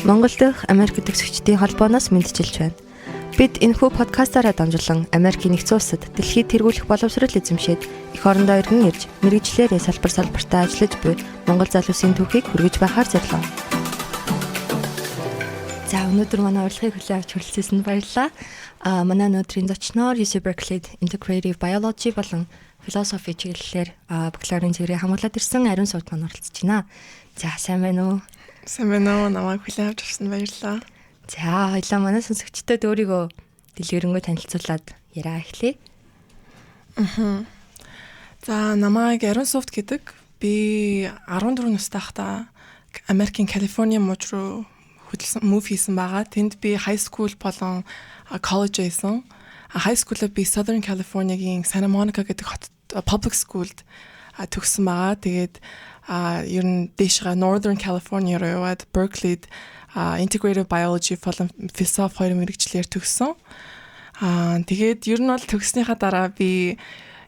Монгол дахь Америк төгсөгчдийн холбооноос мэдчилж байна. Бид энэхүү подкастаараа дамжуулан Америкийн нэгдсэн улсад дэлхийд тэргүүлэх боловсрол эзэмшээд эх орондоо иргэн ирж мэргэжлээрээ салбартаа ажиллаж буй Монгол залуусын түүхийг хүргэж байхаар зорилоо. За өнөөдөр манай урилгыг хүлээн авч хүрэлцээсэнд баярлалаа. Манай өнөөдрийн зочноор UC Berkeley Integrative Biology болон Philosophy чиглэлээр бакалаврын зэрэг хамгаалаад ирсэн Ариун сувд маань оролцож байна. За сайн байна уу? Сайн байна уу? Намайг хүлээн авч ирсэнд баярлалаа. За хоёлаа манай сонсогчдод өөрийгөө дэлгэрэнгүй танилцуулаад яриа эхлэе. За намайг Ариун сувд гэдэг. Би 14 настай байхдаа Америкийн Калифорни мужид руу move хийсэн байгаа. Тэнд би high school болон college хийсэн. High school-д би Southern California-гийн Santa Monica гэдэг хотод public school-д төгссөн байгаа. Тэгээд ер нь дэшгээ Northern California руу яваад Berkeley-д Integrative Biology болон Philosophy хоёр мэргэжлэр төгссөн. Тэгээд ер нь бол төгснөхийн дараа би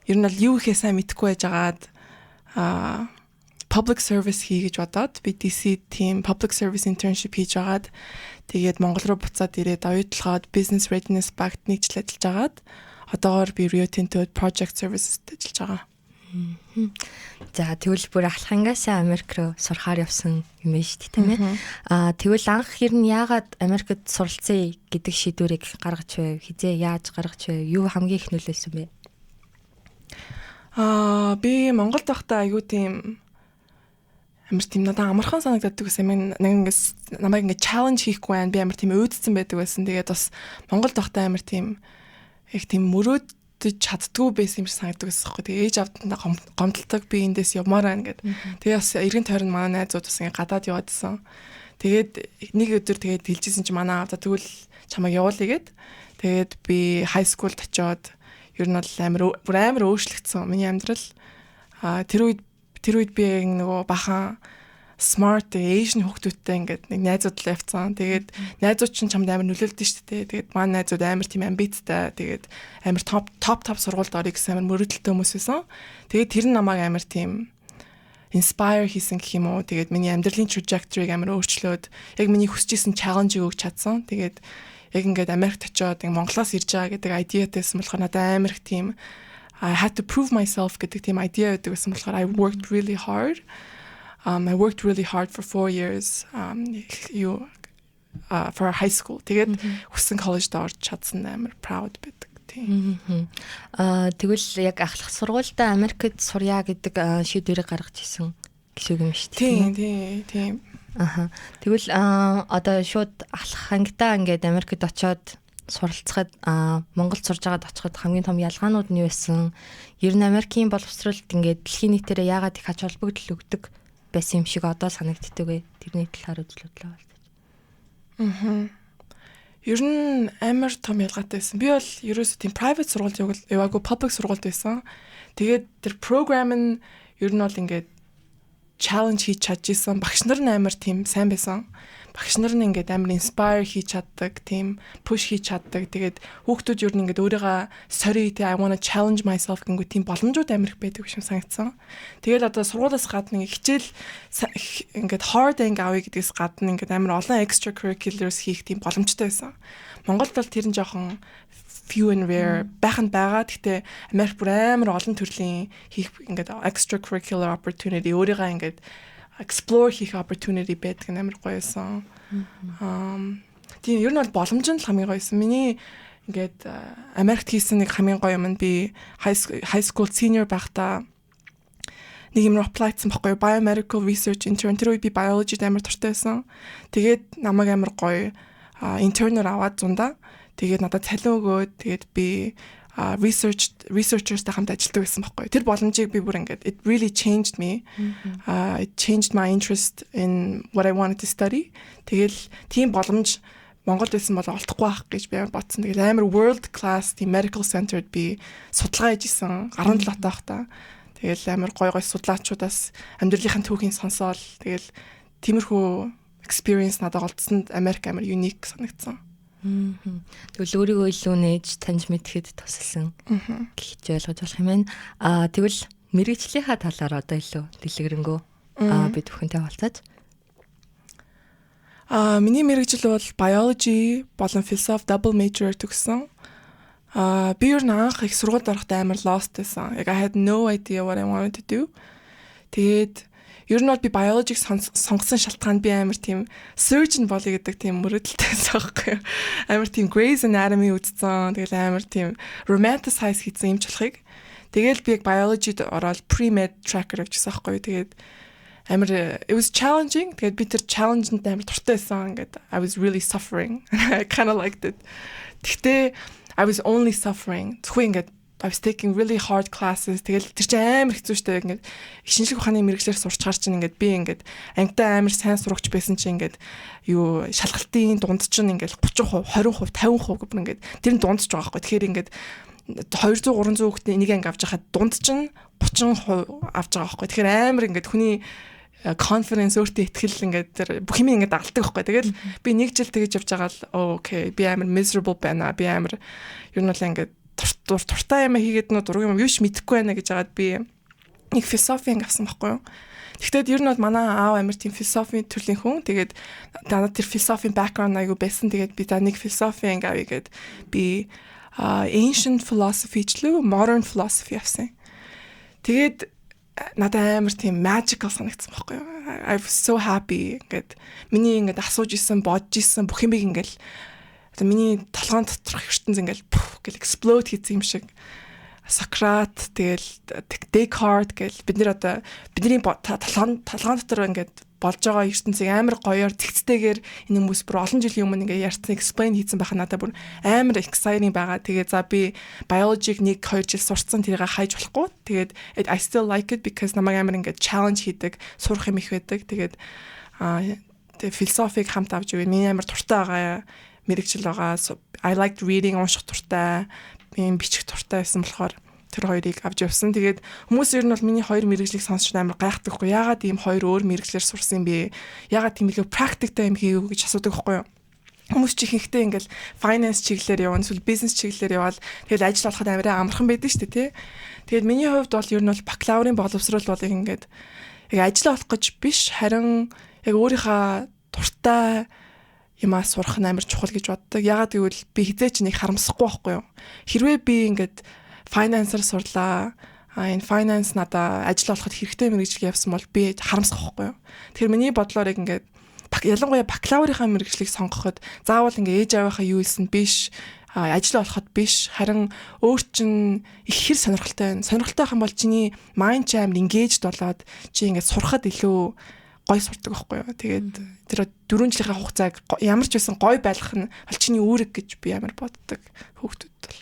ер нь бол юу хийхээ сайн мэдэхгүй байжгаад public service хийж бодоод би DC team public service internship хийж агаад тэгээд Монгол руу буцаад ирээд оюутлахад business readiness багт нэг жил ажиллаж агаад одоогоор би Rio Tinto project services ажиллаж байгаа. За тэгвэл бүр алхангаас Америк руу сурахаар явсан юм байна шүү дээ, тийм ээ. Тэгвэл анх ер нь яагаад Америкт суралцъя гэдэг шийдвэрийг гаргаж байв? Хизээ яаж гаргаж байв? Юу хамгийн их нөлөөлсөн бэ? Би Монголд байхдаа аюу тийм амар тийм надад амархан санагддаг гэсэн юм. Намайг ингээ challenge хийхгүй байна. Би амар тийм өөдсөн байдаг байсан. Тэгээд бас Монголд байхдаа амар тийм их тийм мөрөөдөж чаддгүй байсан юм шиг санагддаг байсан хэрэг. Тэгээд ээж авдаа гомдолдог би эндээс явмаар байна гэд. Тэгээд бас эргэн тойрон манай найзууд бас ингээ гадаад яваадсэн. Тэгээд нэг өдөр тэгээд хэлжсэн чи манай аав тэгвэл чамайг явуулъя гэд. Тэгээд би high school-д очиод ер нь бол амар өөрчлөгдсөн миний амьдрал. Тэр үед би нөгөө бахан smart Asian хүүхдүүдтэй ингээд нэг найзуудлаа явцсан. Тэгээд найзууд чинь чамд амар нөлөөлдөн шүү дээ. Тэгээд манай найзууд амар тийм амбицтай. Тэгээд амар топ сургуульд орё гэсэн амар мөрөдөлтөй хүмүүс байсан. Тэгээд тэр нь намайг амар тийм inspire хийсэн гэх юм уу. Тэгээд миний амьдралын trajectory-г амар өөрчлөөд яг миний хүсэж исэн challenge-ийг өгч чадсан. Тэгээд яг ингээд Америкт очиод Монголоос ирж байгаа гэдэг idea-тэйсэн болохоор надад амар их тийм I had to prove myself гэдэг тийм idea байдаг гэсэн болохоор I worked really hard. I worked really hard for 4 years for high school. Тэгээд хүссэн коллежд орж чадсан амар proud байдаг тийм. Тэгвэл яг ахлах сургуультай Америкт сурья гэдэг шийдвэрийг гаргаж ирсэн гэсэн юм шүү дээ. Тийм. Тэгвэл одоо шууд ахлах ангидаа ингээд Америкт очиод суралцахад Монголд сурж байгаад очиход хамгийн том ялгаанууд нь юу байсан? Ер нь Америкийн боловсролд ингээд дэлхийн нийтээрээ яагаад их ач холбогдол өгдөг байсан юм шиг одоо санагддаг вэ? Тэрний талаар үзлүүдлээ болтож. Ер нь амар том ялгаатай байсан. Би бол ерөөсөө тийм private сургуульд яваагүй public сургуульд байсан. Тэгээд тэр програм нь ер нь бол ингээд challenge хийж чадчихсан. Багш нар нь амар тийм сайн байсан. Багш нар нь ингээд амар inspire хийж чаддаг, тийм push хийж чаддаг. Тэгээд хүүхдүүд ер нь ингээд өөрийгөө sorry I want to challenge myself гэнгүй тийм боломжууд амар их байдаг юм санагдсан. Тэгээд одоо сургуулиас гадна хичээл ингээд hard angle авъя гэдгээс гадна ингээд амар олон extracurriculars хийх тийм боломжтой байсан. Монголд бол тэр нь жоохон few and rare байханд байгаа. Гэхдээ Америк бүр амар олон төрлийн хийх ингээд extracurricular opportunity өөрийгөө ингээд explore хийх opportunity байдаг амар гоё байсан. Тийм ер нь бол боломж нь хамгийн гоё байсан. Миний ингээд Америкт хийсэн нэг хамгийн гоё юм нь би high school senior байхдаа нэг юм applyдсан байхгүй biomedical research intern. Тэр үед би biology амар дуртай байсан. Тэгээд намайг амар гоё internер аваад зундаа. Тэгээд надад цалин өгөөд тэгээд би researchers-тай хамт ажилладаг байсан байхгүй. Тэр боломжийг би бүр ингээд it really changed me. It changed my interest in what I wanted to study. Тэгэл тийм боломж Монголд байсан бол олдохгүй байх гэж би бодсон. Тэгэл амар world class тийм medical centered би судалгаа хийжсэн 17 таахта. Тэгэл амар гой судлаачудаас амьдралынхаа түүхийг сонсоол. Тэгэл тиймэрхүү experience надад олдсонд Америк амар unique санагдсан. Тэгвэл өөрийгөө илүү нээж таньж мэдхэд тусалсан гэж ойлгож болох юм байна. Тэгвэл мэргэжлийнхаа талаар одоо илүү дэлгэрэнгүй бид бүхэнтэй хуваалцаж. Миний мэргэжил бол biology болон philosophy double major төгссөн. Би ер нь анх их сургуульд орохдоо амар lost байсан. I had no idea what I wanted to do. Тэгээд ер нь бол би biology сонгосон шалтгаан би амар тийм surgeon болъё гэдэг тийм мөрөдөлтөөс байхгүй юу. Амар тийм Grey's Anatomy үзсэн. Тэгэл амар тийм romanticize хийсэн юм чулхыг. Тэгэл би biology-д ороод pre-med tracker авчихсан байхгүй юу. Тэгээд амар it was challenging. Тэгээд би тэр challenge-д амар дуртай байсан. Ингээд I was really suffering. I kind of liked it. Гэхдээ I was only suffering. Тэгвэл ингээд I was taking really hard classes. Тэгэл тэр чинь амар хэцүү шттэ. Ингээд шинжлэх ухааны мэргэжлэр сурч чаар чинь ингээд би ингээд ангидаа амар сайн сурагч байсан чинь ингээд юу шалгалтын дунд чинь ингээд 30%, 20%, 50% гэх ингээд тэр нь дундч байгаа байхгүй. Тэгэхээр ингээд 200 300 хүүхдээ энийг анги авч байхад дунд чинь 30% авч байгаа байхгүй. Тэгэхээр амар ингээд хүний confidence өөртөө итгэл ингээд тэр бүх юм ингээд алддаг байхгүй. Тэгэл би нэг жил тэгэж явж байгаа л окей би амар miserable байна. Би амар ер нь л ингээд туртай юм хийгээд нөө дург юм юу ч мэдэхгүй байна гэж хагаад би нэг философи авсан байхгүй юу. Тэгтээ ер нь бол манай аав амар тийм философи төрлийн хүн. Тэгээд надад тэр философи background аягүй байсан. Тэгээд би та нэг философи авъя гэд би ancient philosophy члөө modern philosophy авсан. Тэгээд надад амар тийм magical санагдсан байхгүй юу. I was so happy. Ингээд миний ингээд асууж исэн, бодож исэн бүх юм ингээл миний толгойн доторх ертөнц ингээл гэл explode хийсэн юм шиг. Сократ тэгэл Descartes гэл бид нэр одоо бидний толгойн дотор ингээд болж байгаа ертөнцийг амар гоёор цэгцтэйгээр энэ хүмүүс бүр олон жилийн өмнө ингээд ярьсан explain хийсэн байх надад бүр амар exciting байгаа. Тэгээ за би biology-г 1-2 жил сурцсан тэрийг хайж болохгүй. Тэгээд I still like it because намайг амар ингээд challenge хийдэг, сурах юм их байдаг. Тэгээд тэгээ философиг хамт авч өгөө. Миний амар туртай байгаа мэрэгжил байгаа. I liked reading, унших туртай, бичих туртай байсан болохоор тэр хоёрыг авч явсан. Тэгээд хүмүүс ер нь бол миний хоёр мэргэжлийг сонсч амар гайхдаггүй. Яагаад ийм хоёр өөр мэргэжлэр сурсан бэ? Яагаад тийм илүү практиктай юм хийв гэж асуудаг байхгүй юу? Хүмүүс ч ихэнхдээ ингээл finance чиглэлээр явна, эсвэл бизнес чиглэлээр явбал тэгээд ажил олоход амар амархан байдаг шүү дээ, тий. Тэгээд миний хувьд бол ер нь бол бакалаврын боловсрол болыг ингээд яг ажил олох гэж биш, харин яг өөрийнхөө дуртай юмаа сурах нь амар чухал гэж боддог. Яагаад гэвэл би хизээч нэг харамсахгүй байхгүй юу? Хэрвээ би ингээд finance-аар сурлаа. Энэ finance надаа ажил олоход хэрэгтэй мэргэжлийг явсан бол би харамсах байхгүй юу? Тэгэхээр миний бодлоор яг ингээд ялангуяа бакалаврынхаа мэргэжлийг сонгоход заавал ингээд ээж аваахаа юу хэлсэн биш, ажил олоход биш, харин өөр чин их хэр сонирхолтой байна. Сонирхолтой хам бол чиний mind jam engaged болоод чи ингээд сурахад илүү гой сурдаг байхгүй юу? Тэгээд тэр 4 жилийнхаа хугацааг ямар ч байсан гой байлгах нь бол чиний үүрэг гэж би амар боддог хүүхдүүд бол.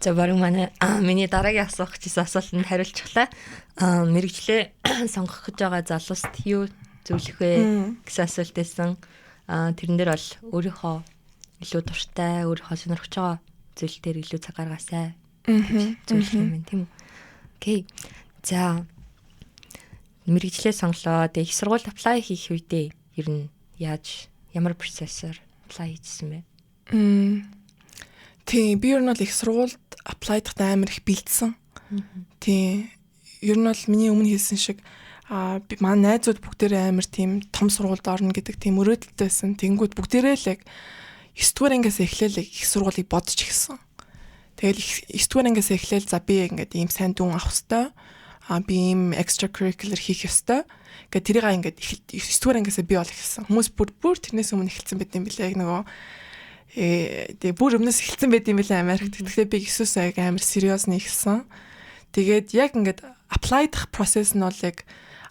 За баруун миний дараагийн асуух гэсэн асуултанд хариулчихлаа. Мэргэжлээ сонгох гэж байгаа залууст юу зөвлөх вэ гэсэн асуулт байсан. Тэрэн дээр бол өөрийнхөө илүү дуртай, өөрийнхөө сонирхож байгаа зүйл дээр илүү цаг гаргаасай. Зөвлөх юм байна тийм үү? Окей. За мэргэжлээ сонглоод их сургууль apply хийх үедээ ер нь ямар процессор apply хийсэн бэ? Тийм, би ер нь бол их сургуульд apply-дах амар их бэлдсэн. Тийм. Ер нь бол миний өмнө хэлсэн шиг манай найзууд бүгдээрээ амар тийм том сургуульд орно гэдэг тийм өрөөдөлтэй байсан. Тэнгүүд бүгдээрээ л яг 9 дугаар ангиас эхлээл их сургуулийг бодож эхэлсэн. Тэгэл 9 дугаар ангиас эхлээл за би ингээд ийм сайн дүн авах хэвээр би ийм extracurricular хийх ёстой. Ингээд тэрийг ингээд 9 дугаар ангиасаа би бол эхэлсэн. Хүмүүс бүр тэрнээс өмнө эхэлсэн байт юм билээ. Яг нөгөө тэгээ бүр өмнөөс эхэлсэн байт юм билээ Америкт. Тэгэхээр би 9-оос амар сериусны эхэлсэн. Тэгээд яг ингээд apply дах процесс нь бол яг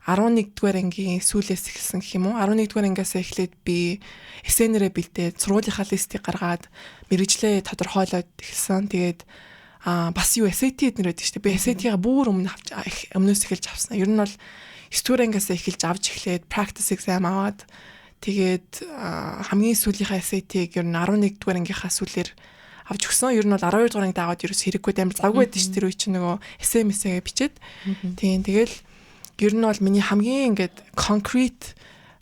11 дугаар ангийн сүүлээс эхэлсэн гэх юм уу? 11 дугаар ангиас эхлээд би эссенэрээ бэлдээд сургуулийнхаа листийг гаргаад мэргэжлээ тодорхойлоод эхэлсэн. Тэгээд бас юу SAT эднэр байдаг шүү дээ. Би SAT-га бүр өмнөөс эхэлж авсан. Ер нь бол 9 дугаар ангиас эхэлж авч эхлээд practice exam аваад тэгээд хамгийн сүүлийнхаа SAT-г ер нь 11 дугаар ангийнхаа сүүлээр авч өгсөн. Ер нь бол 12 дугаар ангид аваад ерөөс хэрэггүй амар завгүй байдаг шүү. Тэр үе чинь нөгөө SMS-гээ бичээд. Тийм тэгэл ер нь бол миний хамгийн ингээд concrete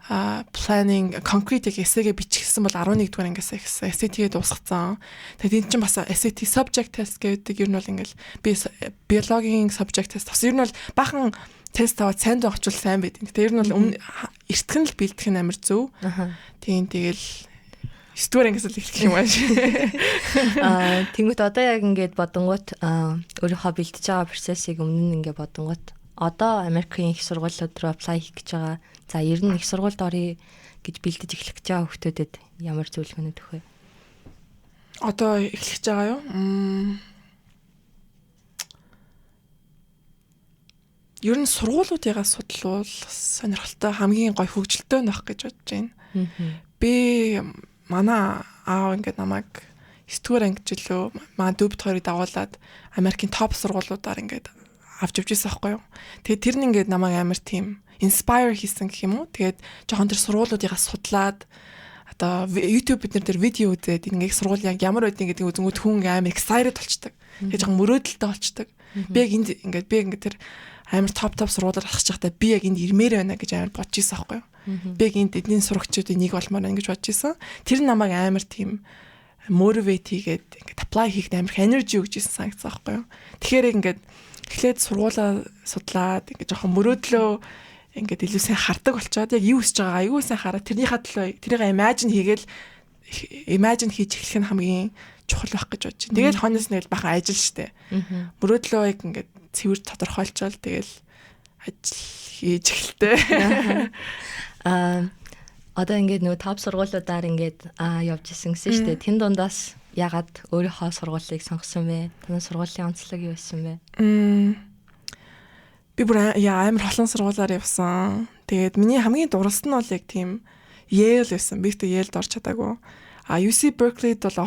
planning concrete эсэгээ бичихсэн бол 11 дугаар ангиас эхэлсэн. SAT-гээ дуусгацсан. Тэгээд энэ чинь бас SAT subject test гэдэг ер нь бол ингээд би биологийн subject test. Бас ер нь бол бахан тест аваад сайн дагчвал сайн байдаг. Тэр нь бол эртхэн л бэлдэх нь амар зөв. Тийм тэгэл 9 дугаар ангиас л эхлэх юм ааш. Тэнгүүт одоо яг ингээд бодонгууд өөрийнхөө бэлдэж байгаа процессыг өмнө нь ингээд бодонгууд одоо Америкийн их сургуулиуд руу apply хийх гэж байгаа. За ер нь их сургуульд орё гэж бэлдэж эхлэх гэж байгаа хүмүүдэд ямар зөвлөгөөнүүд өгөх вэ? Одоо эхлэж байгаа юу? Ер нь сургуулиудыгаа судлуул сонирхолтой хамгийн гоё хөгжилтэй байх гэж бодож байна. Би манай аав ингээд намайг 9 дугаар анги жилөө манай дүүбт хоёрыг дагуулад Америкийн топ сургуулиудаар ингээд авч явж байсан байхгүй юу. Тэгээд тэр нь ингээд намайг амар тийм inspire хийсэн гэх юм уу. Тэгээд жоохон тэр сургуулиудыгаа судлаад одоо YouTube бид нар видео үзээд ингээд сургууль яг ямар байдгийг гэдэг үзэнгүүт хүн амар excited болчдаг. Тэгээд жоохон мөрөөдөлтэй болчдаг. Би яг ингээд тэр амар топ сургуулиар ахиж байхдаа би яг энд ирмээр байна гэж амар бодож ирсэн байхгүй юу. Би энд эдний сурагчдын нэг болмоор байна гэж бодож ирсэн. Тэр нь намайг амар тийм motivate хийгээд ингээд apply хийхэд амар energy өгч ирсэн санагдсан байхгүй юу. Тэгэхээр ингээд эхлээд сургуулаа судлаад ингээд жоохон мөрөөдлөө ингээд илүү сайн хардаг болчоод яг юу хийж байгаа аюу сайн хараад тэрнийхээ төлөө тэрийг imagine хийж эхлэх нь хамгийн чухал байх гэж бодож байна. Тэгээд хонос нэг бахан ажил штэ. Мөрөөдлөө яг ингээд цэвэр тодорхойлчоод тэгэл ажил хийж эхэлтэй. Одоо ингээд нөгөө топ сургуулиудаар ингээд явж исэн гэсэн шүү дээ. Тэн дундаас ягаад өөрийнхөө сургуулийг сонгосон бэ? Танай сургуулийн онцлог юу байсан бэ? Би бүр амар холон сургуулаар явсан. Тэгээд миний хамгийн дурлалт нь бол яг тийм Yale байсан. Би тэгтээ Yale-д орч чадаагүй. UC Berkeley-д бол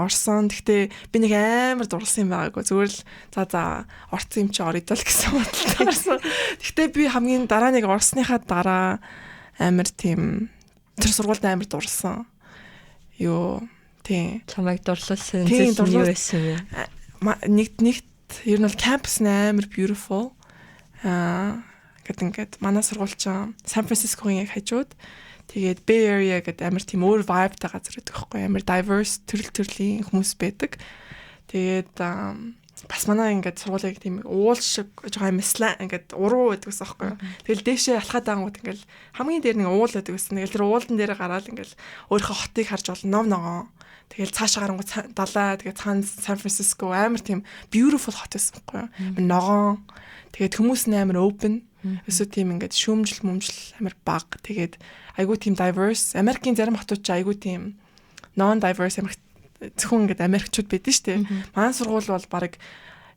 орсон. Гэхдээ би нэг амар дурлсан юм байгаагүй. Зүгээр л за орсон юм чи орё даа л гэсэн бодлоо орсон. Гэхдээ би хамгийн дараа нэг орсныхаа дараа амар тийм тэр сургуульд амар дурлсан. Тийм. Чамайг дурлуулсан зүйл нь юу байсан бэ? Нэгт ер нь бол кампус амар beautiful. Ингээд манай сургууль чинь Сан Францискогийн яг хажууд. Тэгээд Bay Area гэдэг амар тийм өөр vibeтай газар байдаг байхгүй амар diverse төрлийн хүмүүс байдаг. Тэгээд бас манай ингээд сургуулийг тийм уул шиг жоохон амслаа ингээд уруу байдаг гэсэн байхгүй. Тэгэл дээшээ алхаад ангууд ингээд хамгийн дээр нэг уул байдаг гэсэн. Тэгэл тэр уулан дээр гараад ингээд өөрийнхөө хотыг харж болно нов ногоо. Тэгэл цаашаа гарангууд далаа тэгээд цаана Сан Франциско амар тийм beautiful хот байсан байхгүй. Ногоо. Тэгээд хүмүүс нь амар open. Эсвэл тийм ингээд шүүмжил амар бага. Тэгээд айгуу тийм diverse. Америкийн зарим хотууд ч айгуу тийм non diverse зөвхөн ингээд Америкчууд байдаг шүү дээ. Манай сургууль бол баг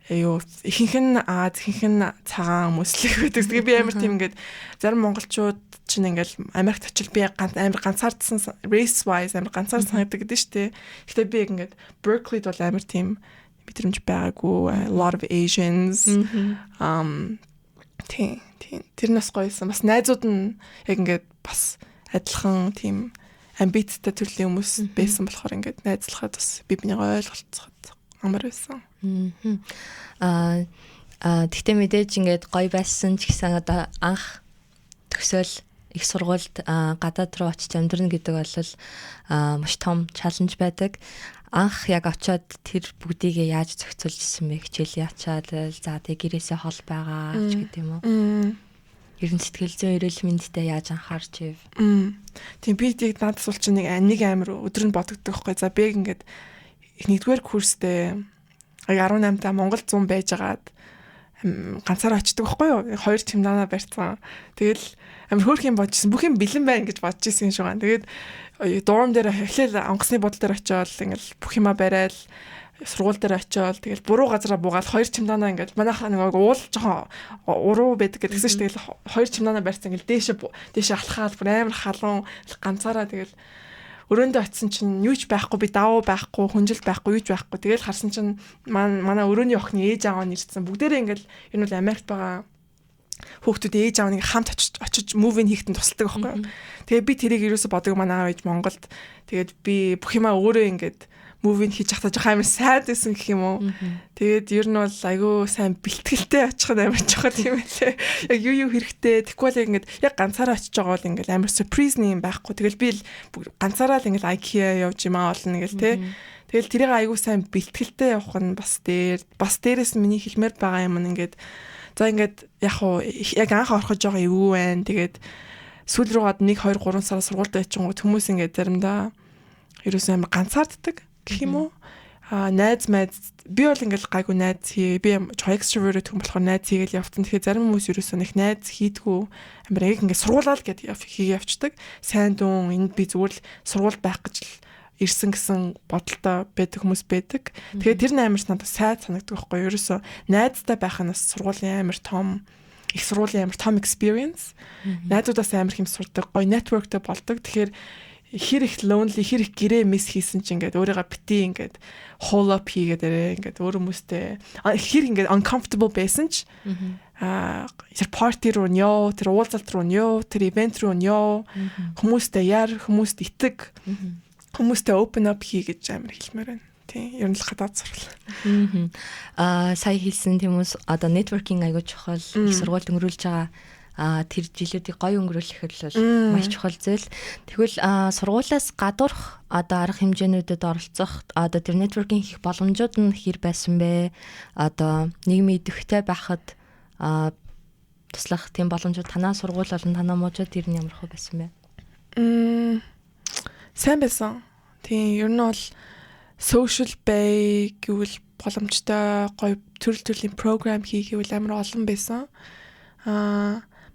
ихэнх нь Аз, ихэнх нь цагаан хүмүүслэг байдаг. Тэгээ би амар тийм ингээд зарим монголчууд чинь ингээд Америкт очил би амар ганцаардсан race wise амар ганцаард санагддаг гэдэг шүү дээ. Гэхдээ би ингээд Berkeley-д бол амар тийм мэдрэмж байгаагүй. A lot of Asians. Тийм. Тэр нас гоёсэн. Бас найзууд нь яг ингээд бас адилхан тийм амбицтай төрлийн хүмүүс байсан болохоор ингээд найзлахад бас би бинийг ойлголцоход амар байсан. Тэгтээ мэдээж ингээд гоё байсан ч гэсэн одоо анх төгсөөл их сургуульд гадаад руу очиж амьдрна гэдэг бол маш том чаленж байдаг. Анх яг очиод тэр бүгдийг яаж зохицуулж ирсэн бэ? Хичээл ячаад за тэг гэрээсээ хол байгаа ч гэдэг юм уу? Ер нь сэтгэл зүйн эрүүл мэндэд яаж анхаарч ив? Тийм би тийг надад сул чинь нэг амар өдөр нь бодогддог байхгүй. За би ингээд нэгдүгээр курстэй 18 та Монгол 100 байжгаад ганцаараа очдөг байхгүй юу? 2 чемоданаа барьцсан. Тэгэл амар хөөрх юм бодчихсон. Бүх юм бэлэн байна гэж бодож ирсэн шүү гаан. Тэгээд дорм дээр эхлээл онгоцны бодол дээр очиод ингээл бүх юма барайл сургууль дээр очиод тэгэл буруу газараа буугаад 2 чемоданаа ингээл манайхаа нэг уул жоохон уруу байдаг гэдгсэн шүү. Тэгэл 2 чемоданаа барьсан ингээл дээшээ алхаад бүр амар халуун ганцаараа тэгэл өрөөндөө очисон чинь юу ч байхгүй, би давуу байхгүй, хүнжил байхгүй, юу ч байхгүй. Тэгэл харсан чинь манай өрөөний охины ээж аав нь ирсэн. Бүгдээрээ ингээл энэ бол Америкт байгаа хүүхдүүд ээж аав нэг хамт очиж мувийн хийхтэн тусалдаг байхгүй. Тэгээ би тэрийг ерөөсө бодог манай аав ээж Монголд. Тэгээд би бүх юмаа өөрөө ингээд мувийн хийж захтаж байгаа юм сайд байсан гэх юм уу. Тэгээд ер нь бол айгүй сайн бэлтгэлтэй очих нь амар чухал юм байлээ. Яг юу хэрэгтэй. Тэгэхгүй л ингээд яг ганцаараа очиж байгаа бол ингээд амар surprise юм байхгүй. Тэгэл би л ганцаараа л ингээд IKEA явж юмаа олно ингээл те. Тэгэл тэрийг айгүй сайн бэлтгэлтэй явах нь бас дээрээс нь миний хэлмээр байгаа юм ингээд За ингээд яг анх орохож байгаа юу вэ? Тэгээд сүүл рүүгээд 1 2 3 сар сургуультай очингууд хүмүүс ингээд заримдаа ерөөсөө амар ганцаарддаг гэх юм уу? Найз би бол ингээл гайгүй найз би extrovert хүн болохоор найз хийгээл явцсан. Тэгэхээр зарим хүмүүс ерөөсөө нэг найз хийдгүү амар яг ингээд сургуулаад гээд явцдаг. Сайн дуун энд би зүгээр л сургууль байх гэж л ирсэн гэсэн бодолтой байдаг хүмүүс байдаг. Тэгээд тэр нь амар надад сайд санагддаг байхгүй юу? Ерөөсөө найзтай байх нь бас сургуулийн амар том их сургуулийн амар том experience. Найзуудаас амар хэм сурдаг, гоё networkтэй болдог. Тэгэхээр хэр их lonely, хэр их гэрээ мис хийсэн чинь ингээд өөрийгөө бити ингээд hole up хийгээд ингээд өөр хүмүүстэй хэр ингээд uncomfortable байсан ч тэр party руу нё, тэр уулзалт руу нё, тэр event руу нё, хүмүүстэй яар, хүмүүст итэг, хүмүүстэй open up хий гэж амар хэлмээр байна. Тийм, ер нь л гадаад сурвал. Сая хэлсэн тийм үс одоо networking аягүй чухал, их сургууль өнгөрүүлж байгаа тэр жилүүдийг гоё өнгөрүүлэх бол маш чухал зүйл. Тэгвэл сургуулиас гадуурх одоо арга хэмжээнүүдэд оролцох одоо тэр networking хийх боломжууд нь хэр байсан бэ? Одоо нийгмийн идэвхтэй байхад туслах тийм боломжууд танаа сургууль болон танаа мужууд тэр нь ямар хөө байсан бэ? Сайн байсан. Тийм, ер нь бол social bay гэвэл боломжтой гоё төрлийн програм хийгээвэл амар олон байсан.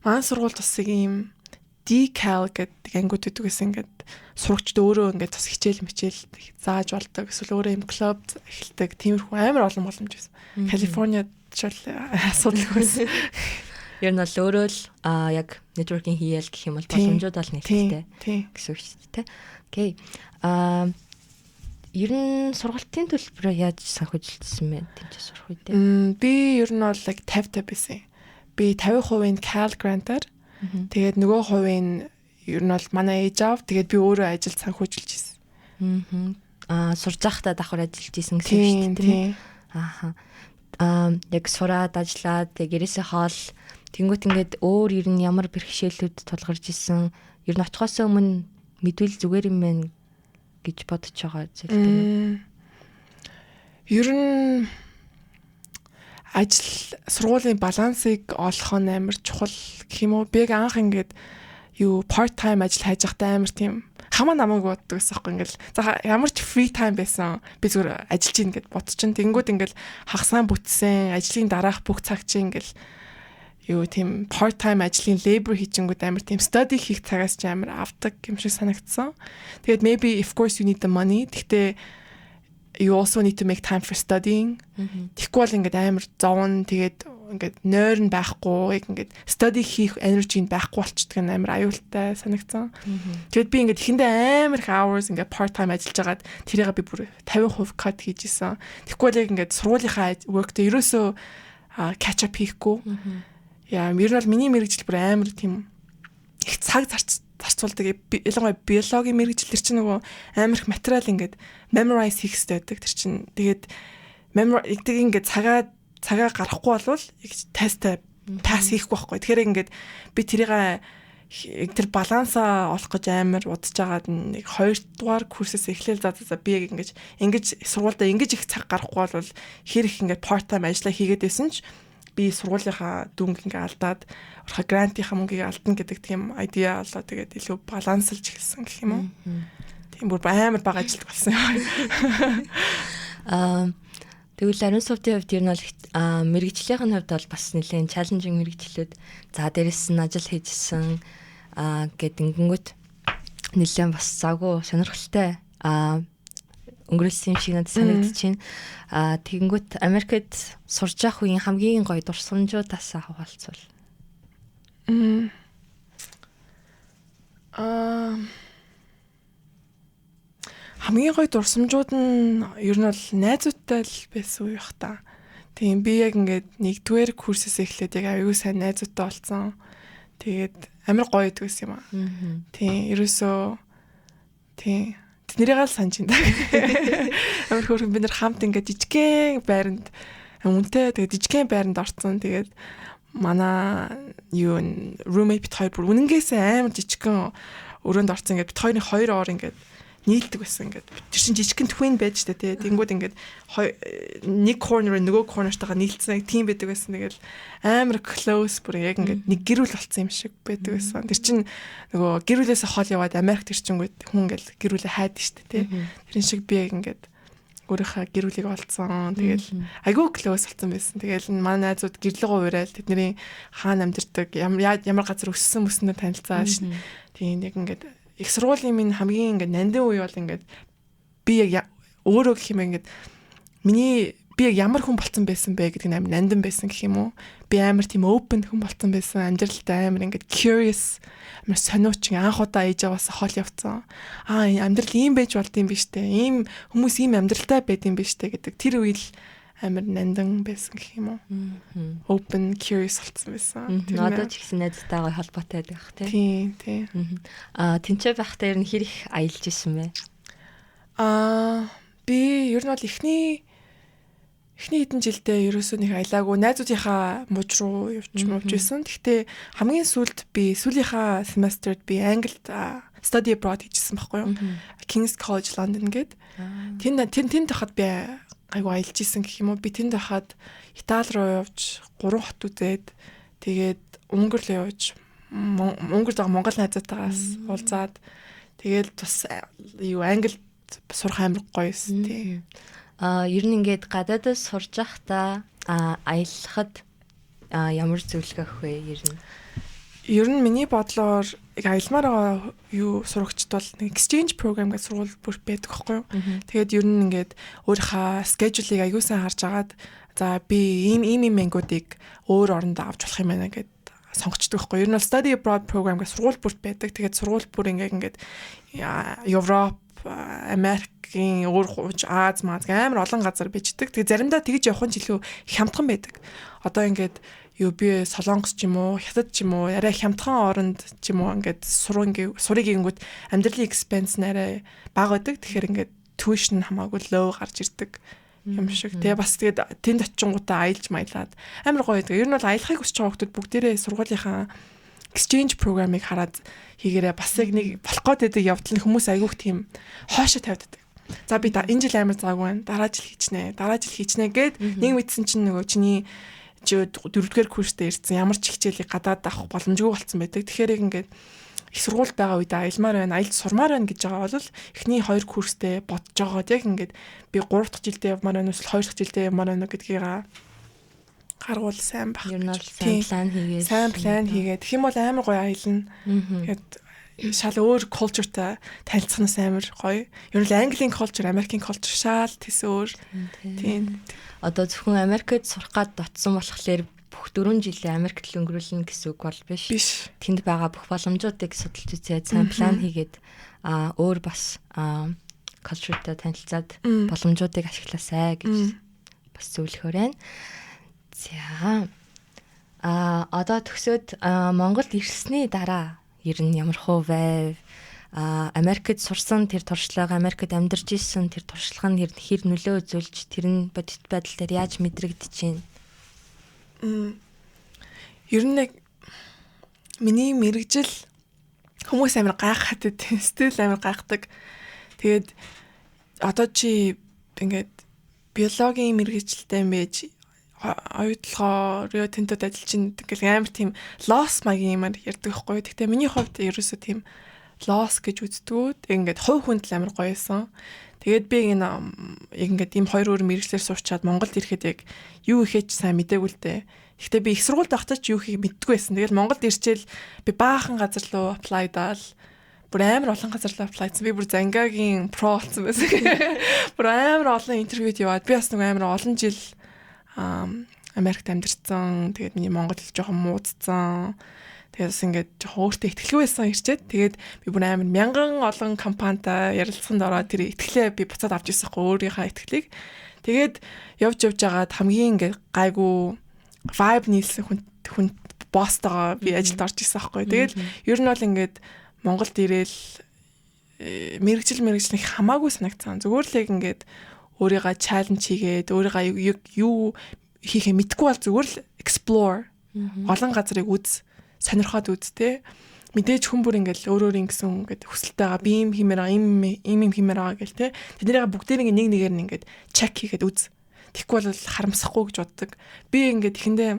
Манай сургуульд бас ийм decal гэдэг ангиуд өгдөг гэсэн ингээд сурагчд өөрөө ингээд бас хичээл зааж болдог. Эсвэл өөрөө ийм клуб эхэлдэг. Тиймэрхүү амар олон боломж байсан. Калифорниад ч асуудалгүй байсан. Ер нь бол өөрөө л яг networking хийгээл гэх юм бол боломжууд бол нэлээдтэй гэсэн үг шүү дээ. Окей. Ер нь сургалтын төлбөрөөр яаж санхүүжилсэн бэ? Тэмцээ сурах үедээ. Би ер нь бол like 50-50 байсан. Би 50% Cal Grant-аар тэгээд нөгөө хувийн ер нь бол манай ээж аав тэгээд би өөрөө ажил санхүүжилж ирсэн. Сурж байхдаа давхар ажиллаж исэн гэсэн үг шүү дээ. Яг сураад ажиллаад гэрээсээ хоол тэнгуут ингээд өөр ер нь ямар бэрхшээлүүд тулгарч исэн ер нь очихоос өмнө мэдвэл зүгээр юм байна гэж бодож байгаа зүйлтэй. Ер нь ажил сургуулийн балансыг олох нь амар чухал гэх юм уу? Би анх ингээд part time ажил хайж байхдаа амар тийм хамаа намайг боддог гэсэн юм ингээл за ямар ч free time байсан би зүгээр ажиллаж ийн гэд бодчихин. Тэнгүүд ингээл хагасаа бүтсэн ажлын дараах бүх цаг чинь ингээл тийм part time ажлын labor хийчихэнгүүд амар тийм study хийх цагаас ч амар авдаг юм шиг санагдсан. Тэгээд maybe of course you need the money. Гэхдээ you also need to make time for studying. Тэгэхгүй бол ингээд амар зовн тэгээд ингээд нойрн байхгүй ингээд study хийх energy байхгүй болчдөг нь амар аюултай санагдсан. Тэгээд би ингээд ихэндээ амар их hours ингээд part time ажиллаж байгаад тэрийг би бүр 50% cut хийж исэн. Тэгэхгүй бол яг ингээд сургуулийнхаа workтэй ерөөсөө catch up хийхгүй. Яа, ер нь бол миний мэргэжил бүр амар тийм их цаг зарцуулдаг. Ялангуяа биологийн мэргэжил төр чинь нөгөө амар их материал ингээд memorize хийх хэрэгтэй байдаг. Тэр чинь тэгээд ингээд цагаа гарахгүй болвол тесттэй пасс хийхгүй байхгүй. Тэгэхээр ингээд би тэр балансаа олох гэж амар удаж байгаад нэг 2 дугаар курсээс эхлээл за би яг ингэж сургуультай ингэж их цаг гарахгүй болвол хэр их ингээд part time ажиллаа хийгээд байсан ч би сургуулийнхаа дүнг ингээ алдаад орохоо грантийнхаа мөнгийг алдна гэдэг тийм айдиа олоо тэгээд илүү баланслж эхэлсэн гэх юм уу. Тийм бүр амар бага ажилт болсон юм. Тэгвэл ариун сувдын хувьд ер нь бол мэрэгжлийн хувьд бол бас нэлээд чаленжинг мэрэгчлүүд за дээрэс нь ажил хийжсэн гэд ингэнгүүт нэлээд бас завгүй сонирхолтой өнгөрүүлсэн юм шиг надад санагдчихээн. Тэгэнгүүт Америкт сурж явах үеийн хамгийн гоё дурсамжуудаас хаваалцвал. Хамгийн гоё дурсамжууд нь ер нь бол найзуудтай л байсан уу явах та. Тийм би яг ингээд 1-р курсээс эхлээд яг аюу сайн найзуудтай болсон. Тэгээд амар гоё идэх байсан юм аа. Тийм ерөөсөө тийм тэднэрийг л санаж байна. Амар хөөрхөн бид нар хамт ингээд жижигхэн байранд үнтэй тэгээд жижигхэн байранд орсон. Тэгээд манай roommate бит хоёр бүр үнэнгээсээ амар жижигхэн өрөөнд орсон. Ингээд бит хоёрын 2 ор ингээд нийлдэг байсан ингээд. Тэр чинь жижигхэн twin байж штэ тий. Тэнгүүд ингээд нэг corner нөгөө corner-тойгоо нийлцсэн тийм байдаг байсан. Тэгэл амар close бүр яг ингээд нэг гэр бүл болсон юм шиг байдаг байсан. Тэр чинь нөгөө гэр бүлээсээ хол яваад Америк төрчингүүд хүн ингээд гэр бүлээ хайдаг штэ тий. Тэрэн шиг би яг ингээд өөрийнхөө гэр бүлийг олцсон. Тэгэл айгүй close болсон байсан. Тэгэл манай найзууд гэрлэгөө уурал тэдний хаана амьдардаг, ямар газар өссөн мөснөө танилцааш. Тийм яг ингээд их сургуулийн минь хамгийн ингээд нандин үе бол ингээд би яг өөрөө гэх юм ингээд би яг ямар хүн болцсон байсан бэ гэдэг нь амар нандин байсан гэх юм уу. Би амар тийм open хүн болцсон байсан. Амьдралдаа амар ингээд curious, амар сониуч анх удаа ээжээс хол явцсан. Амьдрал ийм байж болд юм биш үү? Ийм хүмүүс ийм амьдралтай байд юм биш үү гэдэг тэр үйл амар нандин байсан гэх юм уу. Open, curious болцсон байсан. Одоо ч гэсэн найзтайгаа холбоотой байдаг тий. Тийм. Тэнцээ байхдаа ер нь хэр их аялж исэн бэ? Би ер нь бол эхний хэдэн жилдээ ерөөсөө нэг аялаагүй найзуудынхаа мууж руу явж байсан. Гэхдээ хамгийн сүүлд би сүүлийнхаа семестрт би Англид study abroad хийжсэн байхгүй юу? King's College London гээд. Тэнд тахад би айгу аялж исэн гэх юм уу. Би тэнд хахад Итали руу явж 3 хот үзээд тэгээд Унгар руу явж Унгард байгаа Монгол найзуудтайгаас уулзаад тэгээд бас Англид сурах амар гоёсэн тий. Ер нь ингээд гадаадас сурж байхдаа аялахад ямар зөвлөгөө өгөх вэ ер нь? Ер нь миний бодлоор яг аялмаар байгаа юу сурагчд бол нэг exchange program гэж сургууль бүр байдаг байхгүй юу. Тэгээд ер нь ингээд өөрийнхөө schedule-ыг аягүй сайн харж агаад за би ийм ангиудыг өөр оронд авч болох юм байна гэд сонгочдөг байхгүй юу. Ер нь бол study abroad program гэж сургууль бүрт байдаг. Тэгээд сургууль бүр ингээд Европ, Америкийн өөр Аз амар олон газар бичдэг. Тэгээд заримдаа тэгж явах нь илүү хямдхан байдаг. Одоо ингээд би Солонгос ч юм уу, Хятад ч юм уу, арай хямдхан оронд ч юм уу ингээд сурыг ингүүт амьдралын expense нэрээ бага байдаг. Тэгэхээр ингээд tuition хамаагүй low гарч ирдэг юм шиг. Тэгээ бас тэгээд тэнд очингуудаа аялж маялаад амар гоё байдаг. Ер нь бол аялахыг хүсэж байгаа хүмүүс бүгдээрээ сургуулийнхаа exchange program-ыг хараад хийгээрээ бас яг нэг болох гээд байдаг явдал нь хүмүүс айгүйх тийм хоошо тавьдаг. За би энэ жил амар заагүй байна. Дараа жил хийчнэ гэд нэг мэдсэн чинь нөгөө чиний 4-р курстэй ирсэн ямар ч хичээлийг гадаад авах боломжгүй болсон байдаг. Тэгэхээр ингээд их сургууль байгаа үед аялмаар байна, аялж сурмаар байна гэж байгаа бол эхний 2 курстэй бодож байгаа. Яг ингээд би 3 дахь жилдээ явмаар байна уу, 2 дахь жилдээ явмаар байна уу гэдгийг гаргуул сайн баг. Ер нь бол сайн план хийгээд тэгэх юм бол амар гоё аялна. Тэгээд шал өөр culture-тай танилцахнаас амар гоё. Ер нь Английн culture, Америкийн culture шал тэс өөр. Тийм. Одоо зөвхөн Америкт сурах гад дотсон болохоор бүх 4 жилээ Америкт л өнгөрүүлнэ гэсэн үг бол биш. Тэнд байгаа бүх боломжуудыг судалж үзээд сайн план хийгээд өөр бас culture-тай танилцаад боломжуудыг ашигласаа гэж бас зөвлөхөр байна. За одоо төгсөөд Монголд ирсний дараа ер нь ямар хөө байв? Америкт сурсан тэр туршлага, Америкт амьдарч исэн тэр туршлага нь хэр нөлөө үзүүлж тэр нь бодит байдал дээр яаж мэдрэгдэж байна? Ер нь миний мэрэгжил хүмүүс амар гайхаад байдаг, стил амар гайхдаг. Тэгээд одоо чи ингээд биологийн мэрэгжилтэй юм байж оюутлогоо Рио Тинтод ажиллаж ин гэл амар тийм loss магийн юмар ярьдаг байхгүй. Гэхдээ миний хувьд ерөөсөө тийм loss гэж үздэггүй. Ингээд хувь хүнд л амар гоёсэн. Тэгээд би ингээд ийм 2 өөр мэрэгчлэр суучаад Монголд ирэхэд яг юу ихээч сайн мэдээгүй л дээ. Гэхдээ би их сургуульд байхдаа ч юу ихийг мэддэггүй байсан. Тэгэл Монголд ирчээл би баахан газар руу apply даал. Бүр амар олон газар руу apply хийсэн. Би бүр Зангагийн pro болсон байсан. Бүр амар олон интервьюд яваад би бас нэг амар олон жил Америкт амьдарсан. Тэгээд миний монгол хэл жоохон муудсан. Тэгээд бас ингээд жоохон өөртөө ихтгэлгүй байсан ирчээд. Тэгээд би бүр амар мянган олон компанитай ярилцсанд ороод тэр ихтгэлээ би буцаад авч ирсэн хөө өөрийнхөө ихтгэлийг. Тэгээд явж байгаад хамгийн ингээд гайгүй vibe нийлсэн хүн босстойгоо би ажилд орж ирсэн байхгүй. Тэгээд ер нь бол ингээд Монголд ирээл мэрэгжил хамаагүй санагцсан. Зүгээр л яг ингээд өөрийгөө challenge хийгээд өөрийгөө юу хийхээ мэдгүй бол зүгээр л explore олон газрыг үз, сонирхоод үз тэ. мэдээж хүн бүр ингээд өөрийн гэсэн ингээд хүсэлтэй байгаа би юм хиймээр байгаа юм хиймээр байгаа гэл те тэднийгээ бүгдээр нэг нэгээр нь ингээд чек хийгээд үз. Тэгэхгүй бол харамсахгүй гэж боддог. Би ингээд ихэндээ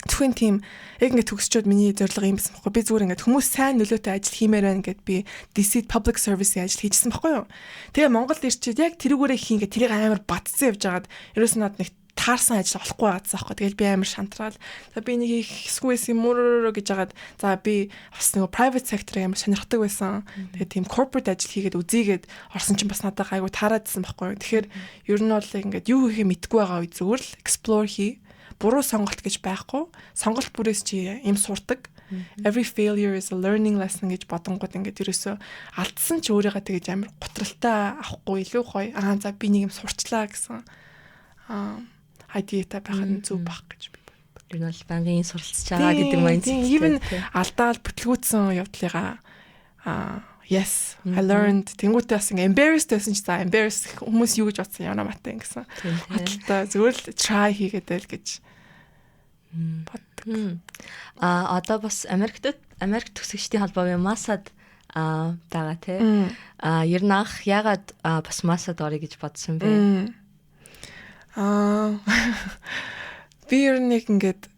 зөвхөн тийм яг ингээд төгсчөөд миний зорилго юм байсан байхгүй. Би зүгээр ингээд хүмүүс сайн нөлөөтэй ажил хиймээр байна гэд би DC public service-ийн ажил хийжсэн байхгүй юу. Тэгээ Монголд ирчээд яг тэрүүгээрээ хий ингээд тэрийг амар батцсан явж байгаад ерөөс нь над нэг таарсан ажил олохгүй байгаадсан байхгүй. Тэгэл би амар шантраал. За би нэг хийхсгүй юм мөрөө гэж хагаад за би бас нэг private sector-ыг амар сонирхдаг байсан. Тэгээ тийм corporate ажил хийгээд үзийгээд орсон чинь бас надад айгу таараадсан байхгүй. Тэгэхээр ер нь бол ингээд юу хийхээ мэдгүй байгаа үе зүгээр л explore хий. Буруу сонголт гэж байхгүй. Сонголт бүрээс чи юм сурдаг. Every failure is a learning lesson гэж бодонгууд ингээд ерөөсөө алдсан ч өөрийгөө тэгэж амар готролтой авахгүй илүү гоё. За би нэг юм сурчлаа гэсэн. Идеатай байхад нь зөв байх гэж би боддог. Тэр нь бол бангийн суралцж байгаа гэдэг mindset. Even алдаал бүтлгүүцсэн явдлыгаа yes I learned тэнгуүтээ бас ингээ embarrassed байсан ч за embarrass хүмүүс юу гэж бодсон явна матай гэсэн. Бодлоо зүгээр л try хийгээд байл гэж боддог. Одоо бас Америк төгсөгчдийн холбоогийн масад байгаа тий. Ер нь анх ягаад бас масад орё гэж бодсон бэ? Би ер нь ингээд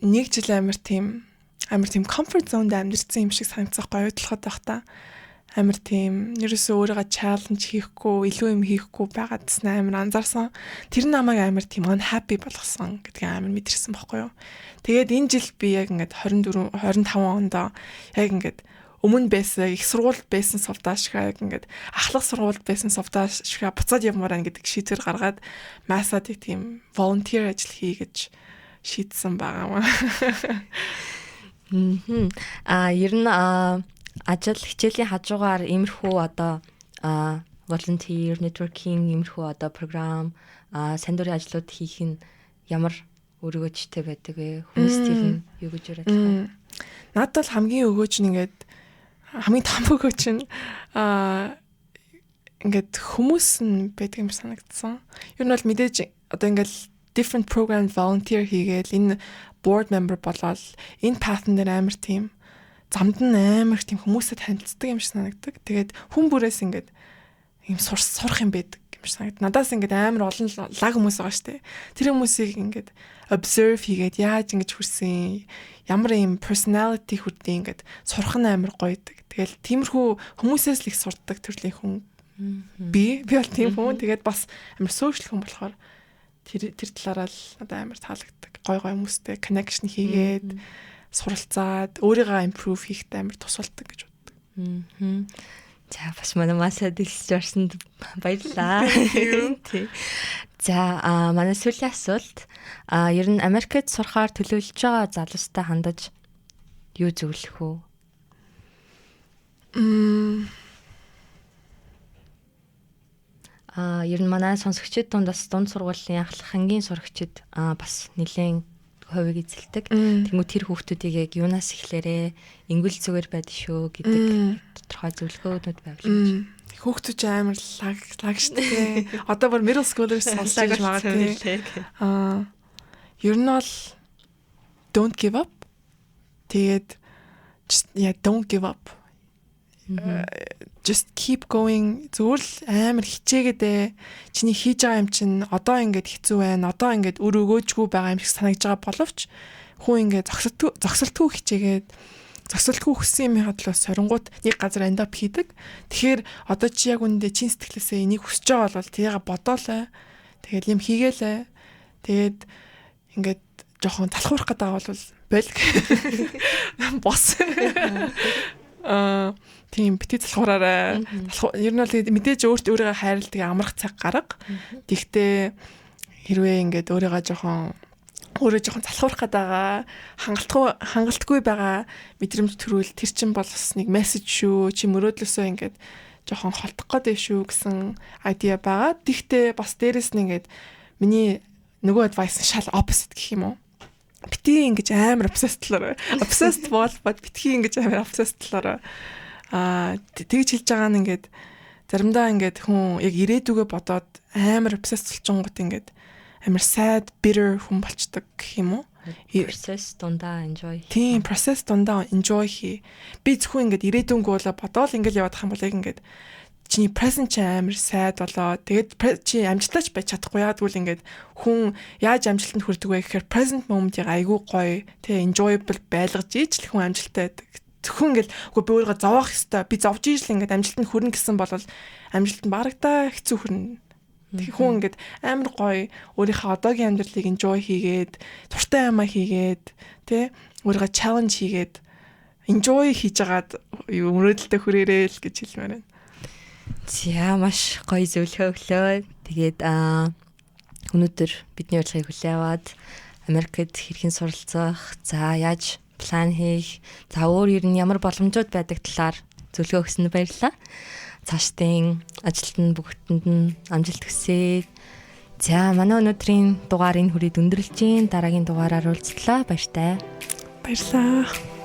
нэг жил амар тийм comfort zone-д амьдэрсэн юм шиг санагдсан гоё уйдлахад байхдаа амар тийм ерөөсөө өөрийгөө challenge хийхгүй илүү юм хийхгүй байгаадс амар анзаарсан. Тэр нь намайг амар тийм unhappy болгосон гэдгийг амар мэдэрсэн байхгүй юу. Тэгээд энэ жил би яг ингээд 24 25 онд яг ингээд өмнө байсан их сургуульд байсан совдаашгаа ингээд ахлах сургуульд байсан совдаашгаа буцаад явмаар байна гэдэг шийдвэр гаргаад масад тийм volunteer ажил хий гэж шийдсэн байгаа юм. Ер нь ажил хичээлийн хажуугаар иймэрхүү одоо volunteer networking иймэрхүү одоо програм сайн дурын ажлууд хийх нь ямар өөрийгөө чтэй байдаг вэ? Хүмүүс тэр нь юу гэж яриад байна? Надад бол хамгийн өгөөж нь ингээд хамгийн том өгөөч нь ингээд хүмүүс нь байдаг юм санагдсан. Ер нь бол мэдээж одоо ингээд different program volunteer хийгээл энэ board member болоод энэ path-н дээр амар тийм замд нь амар тийм хүмүүстэй танилцдаг юм шиг санагддаг. Тэгээд хүн бүрээс ингээд юм сурах юм байдаг юм шиг санагдав. Надаас ингээд амар олон лаг хүмүүс байгаа штэ. Тэр хүмүүсийг ингээд observe хийгээд яаж ингэж хүрсэн, ямар юм personality хүрдээ ингээд сурах нь амар гоё байдаг. Тэгэл тиймэрхүү хүмүүсээс л их сурдаг төрлийн хүн. Би бол тийм хүн. Тэгээд бас амар social хүн болохоор тэр талаараа л надад амар таалагддаг. Гой хүмүүстэй connection хийгээд суралцаад өөрийгөө improve хийхэд амар тусалдаг гэж боддог. За бас манай масаа дэлсэж орсонд баярлалаа. За манай сүүлийн асуулт ер нь Америкт сурахаар төлөвлөж байгаа залуустай хандаж юу зөвлөх вэ? Ер нь манай сонсогчид дунд бас дунд сургуулийн ахлах ангийн сурагчид бас нэлээд хувийг эзэлдэг. Тэнгүү тэр хүүхдүүдийг яг юунаас эхлээрээ ингүүл зүгээр байдаг шүү гэдэг тодорхой зөвлөгөөнүүд байвал. Хүүхдүүд амар лаг штэ. Одоо бүр middle school-ээс сонсож магадгүй. Ер нь бол don't give up. Тэгээд don't give up. Just keep going. Зүгээр л амар хичээгээд чиний хийж байгаа юм чинь одоо ингээд хэцүү байна. Одоо ингээд өр өгөөжгүй байгаа юм шиг санагдж байгаа боловч хүн ингээд зогсолтгүй хичээгээд зогсолтгүй хүссэн юм хадлаа сорингууд нэг газар end up хийдэг. Тэгэхээр одоо чи яг үндэ чин сэтгэлээсээ энийг хүсэж байгаа бол тэрийг бодоолаа. Тэгээд юм хийгээлээ. Тэгээд ингээд жоохон талхуурах гэдэг бол болг. Бос. Тийм бити залхуураарай. Ер нь бол мэдээж өөрийгөө хайрладаг амрах цаг гарга. Тэгтээ хэрвээ ингээд өөрийгөө жоохон залхуурах гэдэг хангалтгүй байгаа мэдрэмж төрүүл тэр чинь бол бас нэг мессеж шүү. Чи мөрөөдлөөсөө ингээд жоохон холдох гэдэг шүү гэсэн айдиа байгаа. Тэгтээ бас дээрэс нь ингээд миний нөгөө advice шал opposite гэх юм уу? Бити ингэж амар obsessed бол битгий ингэж амар obsessed талаараа тэгж хэлж байгаа нь ингээд заримдаа ингээд хүн яг ирээдүгөө бодоод амар obsessed болчихгонгот ингээд амар sad bitter хүн болчдөг гэх юм уу. Process дундаа enjoy. Тийм, process дундаа enjoy хий. Би зөвхөн ингээд ирээдүйнгөө л бодоол ингээд явах юм бол яг ингээд чиний present чи амар сайд болоо. Тэгээд чи амжилтаач байж чадахгүй яа гэвэл ингээд хүн яаж амжилтанд хүрдэг вэ гэхээр present moment-ийг айгүй гоё, тэ enjoyable байлгаж ийж л хүн амжилттай байдаг. Зөвхөн ингээд үгүй би өөрийгөө зовоох ёстой. Би зовж ийж л ингээд амжилтанд хүрнэ гэсэн бол амжилт нь барагдаа хэцүү хүрнэ. Тэг хүн ингээд амар гоё өөрийнхөө одоогийн амьдралыг enjoy хийгээд, туртай юмаа хийгээд, тэ өөрийгөө challenge хийгээд enjoy хийж агаад өрөөдөлтөй хүрээрээ л гэж хэлмээр байна. За маш гоё зөвлөгөө өглөө. Тэгээд өнөөдөр бидний урилгыг хүлээн аваад Америкт хэрхэн суралцах, за яаж план хийх, за өөр ер нь ямар боломжууд байдаг талаар зөвлөгөө өгсөнд баярлалаа. Цаашдын ажилтны бүгдэнд нь амжилт хүсье. За манай өнөөдрийн дугаарыг хүрээд өндөрлж гин, дараагийн дугаараар уулзлаа. Баяртай. Баярлалаа.